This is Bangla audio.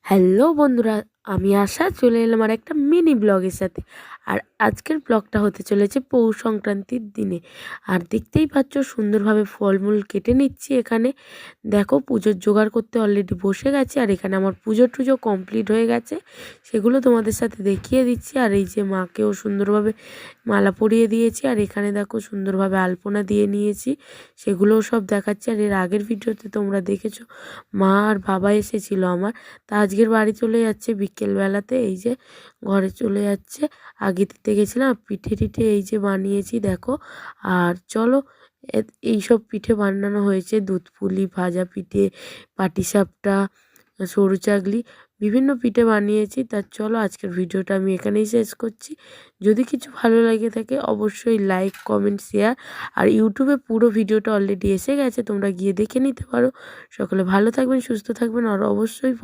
হ্যালো বন্ধুরা, আমি আশা চলে এলাম আর একটা মিনি ব্লগের সাথে। আর আজকের ব্লগটা হতে চলেছে পৌষ সংক্রান্তির দিনে। আর দেখতেই পাচ্ছ সুন্দরভাবে ফলমূল কেটে নিচ্ছি এখানে। দেখো পুজোর জোগাড় করতে অলরেডি বসে গেছে, আর এখানে আমার পুজো টুজো কমপ্লিট হয়ে গেছে, সেগুলো তোমাদের সাথে দেখিয়ে দিচ্ছি। আর এই যে মাকেও সুন্দরভাবে মালা পরিয়ে দিয়েছি, আর এখানে দেখো সুন্দরভাবে আলপনা দিয়ে নিয়েছি, সেগুলোও সব দেখাচ্ছি। আর এর আগের ভিডিওতে তোমরা দেখেছো মা আর বাবা এসেছিল আমার, তা আজকের বাড়ি চলে যাচ্ছে বিকেলবেলাতে। এই যে ঘরে চলে যাচ্ছে, আগে দিতে গেছিলাম। পিঠে টিঠে এই যে বানিয়েছি দেখো। আর চলো, এইসব পিঠে বানানো হয়েছে, দুধ পুলি, ভাজা পিঠে, পাটিসাপটা, সরু চাগলি, বিভিন্ন পিঠে বানিয়েছি। তার চলো আজকের ভিডিওটা আমি এখানেই শেষ করছি। যদি কিছু ভালো লাগে থাকে অবশ্যই লাইক, কমেন্ট, শেয়ার। আর ইউটিউবে পুরো ভিডিওটা অলরেডি এসে গেছে, তোমরা গিয়ে দেখে নিতে পারো। সকলে ভালো থাকবেন, সুস্থ থাকবেন, আর অবশ্যই